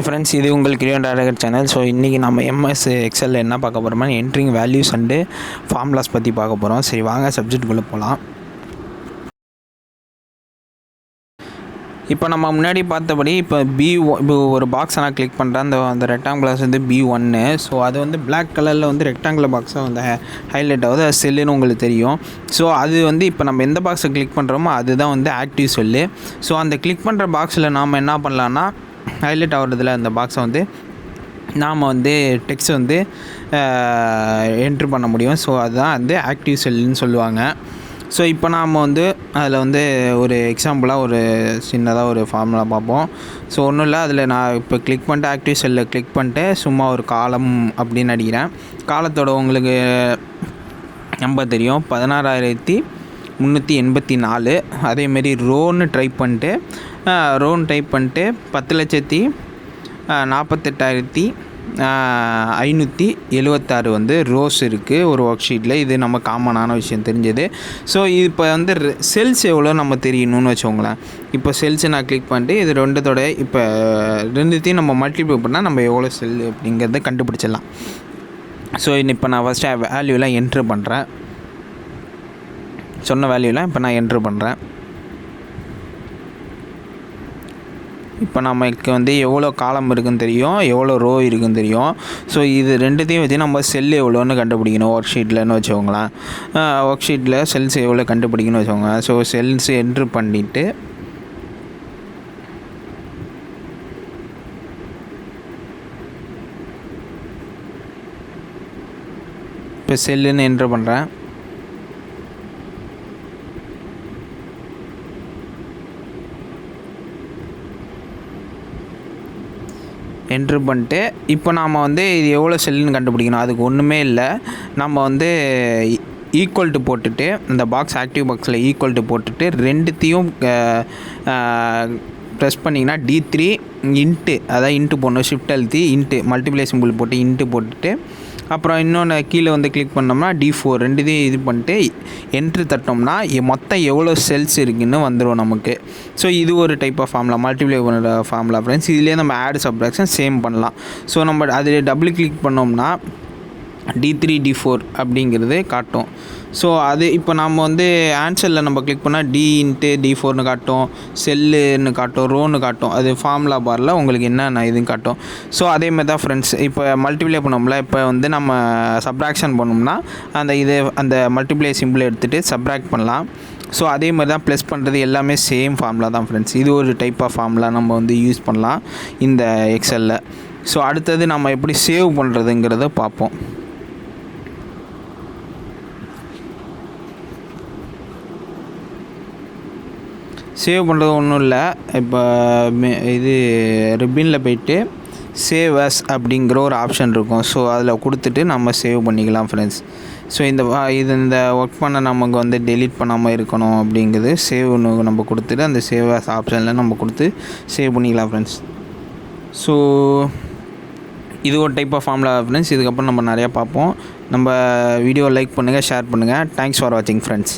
Friends, இது உங்கள் create டாரகர் channel. So இன்றைக்கி நம்ம எம்எஸ் எக்ஸலில் என்ன பார்க்க போகிறோம்னா என்ட்ரிங் வேல்யூஸ் அண்டு ஃபார்முலாஸ் பற்றி பார்க்க போகிறோம். சரி, வாங்க சப்ஜெக்ட்டுக்குள்ளே போகலாம். இப்போ நம்ம முன்னாடி பார்த்தபடி இப்போ இப்போ ஒரு பாக்ஸை நான் கிளிக் பண்ணுறேன். அந்த ரெக்டாங்குலர்ஸ் வந்து B1. ஸோ அது வந்து பிளாக் கலரில் வந்து ரெக்டாங்குலர் பாக்ஸாக வந்து ஹைலைட் ஆகுது. அது செல்லுன்னு உங்களுக்கு தெரியும். ஸோ அது வந்து இப்போ நம்ம எந்த பாக்ஸை கிளிக் பண்ணுறோமோ அதுதான் வந்து ஆக்டிவ் செல்லு. ஸோ அந்த கிளிக் பண்ணுற பாக்ஸில் நாம் என்ன பண்ணலான்னா ஹைலைட் ஆகிறதுல அந்த பாக்ஸை வந்து நாம் வந்து டெக்ஸ்ட் வந்து என்ட்ரு பண்ண முடியும். ஸோ அதுதான் வந்து ஆக்டிவ் செல்லுன்னு சொல்லுவாங்க. ஸோ இப்போ நாம் வந்து அதில் வந்து ஒரு எக்ஸாம்பிளாக ஒரு சின்னதாக ஒரு ஃபார்முலா பார்ப்போம். ஸோ ஒன்றும் இல்லை, அதில் நான் இப்போ கிளிக் பண்ணிட்டு ஆக்டிவ் செல்லில் கிளிக் பண்ணிட்டு சும்மா ஒரு காலம் அப்படின்னு அடிக்கிறேன். காலத்தோட உங்களுக்கு நம்பர் தெரியும், 16,384. அதேமாரி ரோன்னு டைப் பண்ணிட்டு 10,48,576 வந்து ரோஸ் இருக்குது ஒரு ஒர்க் ஷீட்டில். இது நம்ம காமனான விஷயம் தெரிஞ்சது. ஸோ இப்போ வந்து செல்ஸ் எவ்வளோ நம்ம தெரியணும்னு வச்சுக்கோங்களேன். இப்போ செல்ஸை நான் கிளிக் பண்ணிட்டு இது ரெண்டுத்தோட இப்போ ரெண்டுத்தையும் நம்ம மல்டிப்ளை பண்ணால் நம்ம எவ்வளோ செல் அப்படிங்கிறத கண்டுபிடிச்சிடலாம். ஸோ இப்போ நான் ஃபஸ்ட்டு வேல்யூலாம் என்ட்ரு பண்ணுறேன். சொன்ன வேல்யூலாம் இப்போ நான் என்ட்ரு பண்ணுறேன். இப்போ நமக்கு வந்து எவ்வளோ காலம் இருக்குதுன்னு தெரியும், எவ்வளோ ரோ இருக்குதுன்னு தெரியும். ஸோ இது ரெண்டுத்தையும் வச்சு நம்ம செல் எவ்வளோன்னு கண்டுபிடிக்கணும் ஒர்க் ஷீட்லன்னு வச்சுக்கோங்களேன். ஒர்க் ஷீட்டில் செல்ஸ் எவ்வளோ கண்டுபிடிக்கணும்னு வச்சுக்கோங்க. ஸோ செல்ஸ் என்ட்ரு பண்ணிவிட்டு இப்போ செல்லுன்னு என்ட்ரு பண்ணுறேன். என்ட்ரு பண்ணிட்டு இப்போ நாம் வந்து இது எவ்வளோ செல்லுன்னு கண்டுபிடிக்கணும். அதுக்கு ஒன்றுமே இல்லை, நம்ம வந்து ஈக்குவல் டு போட்டுட்டு இந்த பாக்ஸ் ஆக்டிவ் பாக்ஸில் ஈக்குவல் டு போட்டுட்டு ரெண்டுத்தையும் ப்ரெஸ் பண்ணிங்கன்னா D3 இன்ட்டு, அதாவது இன்ட்டு போடணும், ஷிஃப்ட் அழுத்தி இன்ட்டு மல்டிப்ளை சிம்பிள் போட்டு இன்ட்டு போட்டுட்டு அப்புறம் இன்னொன்று கீழே வந்து கிளிக் பண்ணோம்னா D4 ரெண்டுத்தையும் இது பண்ணிட்டு என்ட்ரு தட்டோம்னா மொத்தம் எவ்வளோ செல்ஸ் இருக்குதுன்னு வந்துடும் நமக்கு. ஸோ இது ஒரு டைப் ஆஃப் ஃபார்முலா, மல்டிப்ளை பண்ணுற ஃபார்முலா ஃப்ரெண்ட்ஸ். இதுலேயே நம்ம ஆட் சப்ட்ராக்ஷன் சேம் பண்ணலாம். ஸோ நம்ம அதில் டபுள் கிளிக் பண்ணோம்னா D3 D4 அப்படிங்கிறது காட்டும். ஸோ அது இப்போ நம்ம வந்து ஆன்சரில் நம்ம கிளிக் பண்ணால் D இன்ட்டு D4ன்னு காட்டும், செல்லுன்னு காட்டும், ரோன்னு காட்டும். அது ஃபார்முலா பாரில் உங்களுக்கு என்னென்ன இதுன்னு காட்டும். ஸோ அதேமாதிரி தான் ஃப்ரெண்ட்ஸ், இப்போ மல்டிப்ளை பண்ணோம்ல, இப்போ வந்து நம்ம சப்ராக்ஷன் பண்ணோம்னா அந்த மல்டிப்ளை சிம்பிளை எடுத்துகிட்டு சப்ராக்ட் பண்ணலாம். ஸோ அதே மாதிரி தான் ப்ளஸ் பண்ணுறது எல்லாமே சேம் ஃபார்முலா தான் ஃப்ரெண்ட்ஸ். இது ஒரு டைப் ஆஃப் ஃபார்முலா நம்ம வந்து யூஸ் பண்ணலாம் இந்த எக்ஸலில். ஸோ அடுத்தது நம்ம எப்படி சேவ் பண்ணுறதுங்கிறத பார்ப்போம். சேவ் பண்ணுறது ஒன்றும் இல்லை, இப்போ இது ரிப்பினில் போய்ட்டு சேவ் அஸ் அப்படிங்கிற ஒரு ஆப்ஷன் இருக்கும். ஸோ அதில் கொடுத்துட்டு நம்ம சேவ் பண்ணிக்கலாம் ஃப்ரெண்ட்ஸ். ஸோ இந்த ஒர்க் பண்ண நமக்கு வந்து டெலீட் பண்ணாமல் இருக்கணும் அப்படிங்கிறது சேவ்னு நம்ம கொடுத்துட்டு அந்த சேவ் அஸ் ஆப்ஷனில் நம்ம கொடுத்து சேவ் பண்ணிக்கலாம் ஃப்ரெண்ட்ஸ். ஸோ இது ஒரு டைப் ஆஃப் ஃபார்முலா ஃப்ரெண்ட்ஸ். இதுக்கப்புறம் நம்ம நிறையா பார்ப்போம். நம்ம வீடியோ லைக் பண்ணுங்கள், ஷேர் பண்ணுங்கள். தேங்க்ஸ் ஃபார் வாட்சிங் ஃப்ரெண்ட்ஸ்.